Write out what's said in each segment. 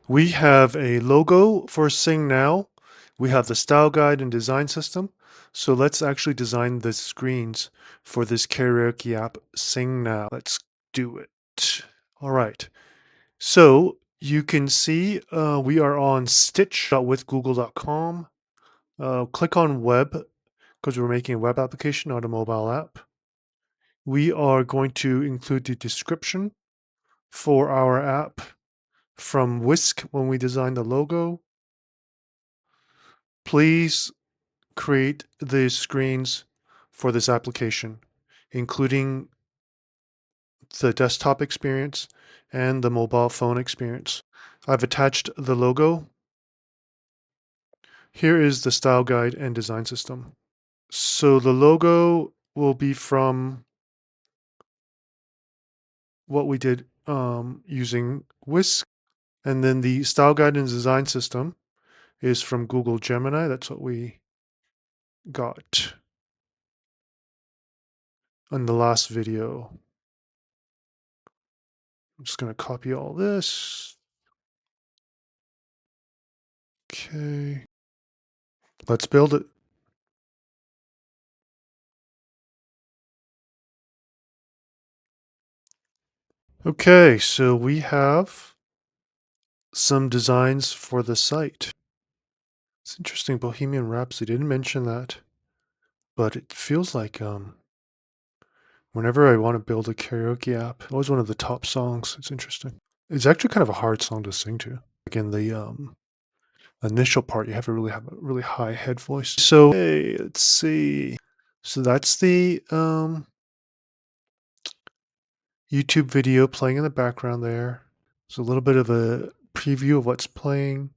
We have a logo for SingNow. We have the style guide and design system. So let's actually design the screens for this karaoke app, SingNow. Let's do it. All right. So you can see we are on stitch.withgoogle.com. Click on web because we're making a web application, not a mobile app. We are going to include the description for our app from Whisk when we designed the logo. Please create the screens for this application, including the desktop experience and the mobile phone experience. I've attached the logo. Here is the style guide and design system. So the logo will be from what we did using Whisk. And then the style guide and design system is from Google Gemini. That's what we got in the last video. I'm just going to copy all this. Okay. Let's build it. Okay, so we have some designs for the site. It's interesting, Bohemian Rhapsody didn't mention that, but it feels like whenever I want to build a karaoke app, always one of the top songs. It's interesting. It's actually kind of a hard song to sing to. Like in the initial part, you have to really have a really high head voice. So, hey, let's see. So that's the YouTube video playing in the background there. So a little bit of a preview of what's playing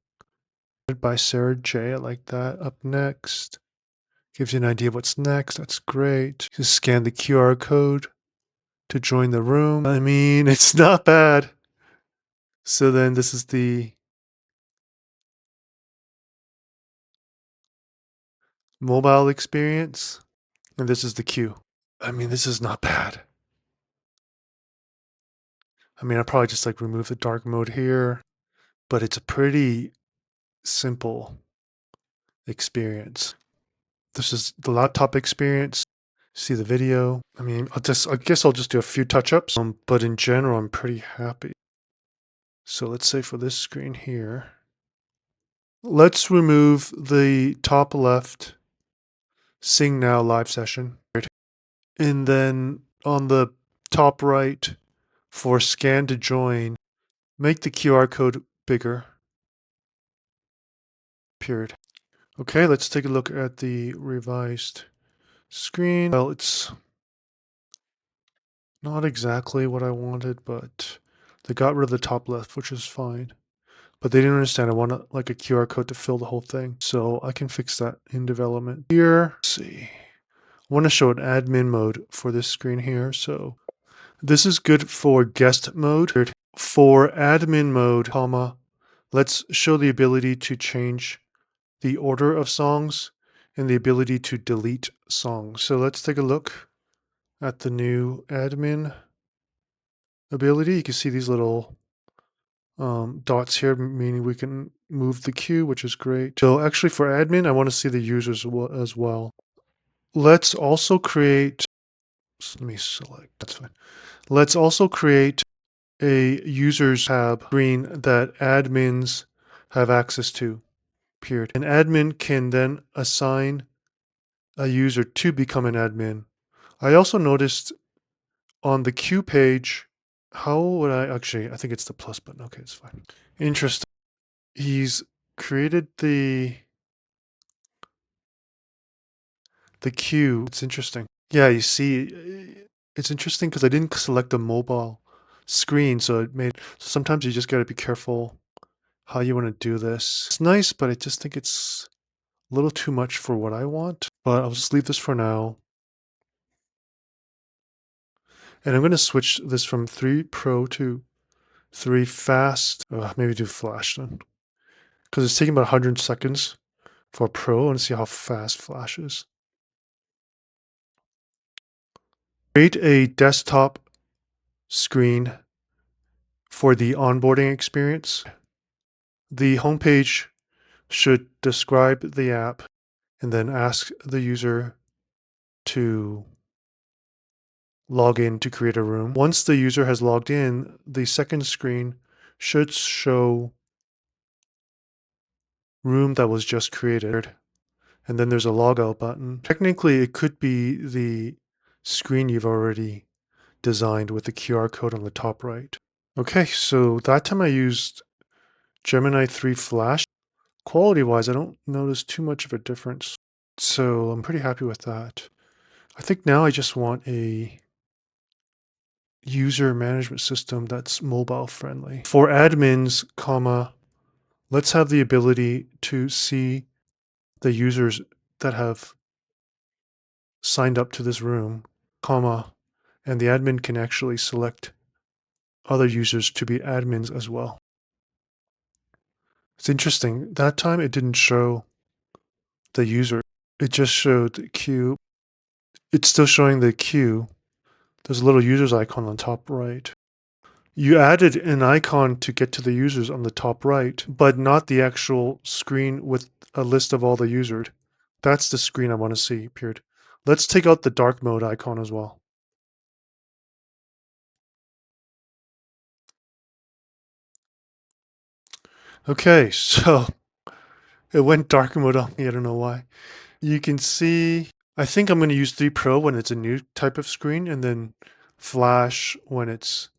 by Sarah J. I like that. Up next. Gives you an idea of what's next. That's great. Just scan the QR code to join the room. I mean, it's not bad. So then this is the mobile experience. And this is the queue. I mean, this is not bad. I mean, I'll probably just like remove the dark mode here, but it's a pretty simple experience. This is the laptop experience. See the video. I mean, I guess I'll just do a few touch-ups, but in general, I'm pretty happy. So let's say for this screen here, let's remove the top left Sing Now live session. And then on the top right for scan to join, make the QR code bigger. Period. Okay, let's take a look at the revised screen. Well, it's not exactly what I wanted, but they got rid of the top left, which is fine. But they didn't understand I want like a QR code to fill the whole thing. So I can fix that in development. Here, let's see. I want to show an admin mode for this screen here. So this is good for guest mode. For admin mode, comma, let's show the ability to change the order of songs and the ability to delete songs. So let's take a look at the new admin ability. You can see these little dots here, meaning we can move the queue, which is great. So actually for admin, I want to see the users as well. Let's also create, let me select, that's fine. Let's also create a users tab screen that admins have access to, period. An admin can then assign a user to become an admin. I also noticed on the queue page, how would I think it's the plus button. Okay, it's fine. Interesting. He's created the queue. It's interesting. Yeah, you see, it's interesting because I didn't select the mobile screen, so it made, sometimes you just got to be careful how you want to do this. It's nice, but I just think it's a little too much for what I want, but I'll just leave this for now. And I'm going to switch this from 3 Pro to 3 Fast. Maybe do Flash then, because it's taking about 100 seconds for Pro, and see how fast Flash is. Create a desktop screen for the onboarding experience. The homepage should describe the app and then ask the user to log in to create a room. Once the user has logged in, the second screen should show room that was just created. And then there's a logout button. Technically, it could be the screen you've already designed with the QR code on the top right. Okay, so that time I used Gemini 3 Flash. Quality-wise, I don't notice too much of a difference. So I'm pretty happy with that. I think now I just want a user management system that's mobile friendly. For admins, comma, let's have the ability to see the users that have signed up to this room, comma, and the admin can actually select other users to be admins as well. It's interesting. That time it didn't show the user. It just showed the queue. It's still showing the queue. There's a little users icon on top right. You added an icon to get to the users on the top right, but not the actual screen with a list of all the users. That's the screen I want to see, period. Let's take out the dark mode icon as well. Okay, so it went dark mode on me. I don't know why. You can see, I think I'm going to use 3 Pro when it's a new type of screen, and then Flash when it's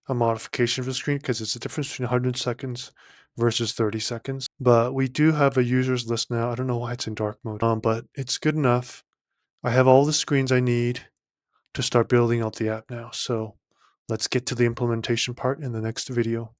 a modification of the screen, because it's a difference between 100 seconds versus 30 seconds. But we do have a users list now. I don't know why it's in dark mode, but it's good enough. I have all the screens I need to start building out the app now. So let's get to the implementation part in the next video.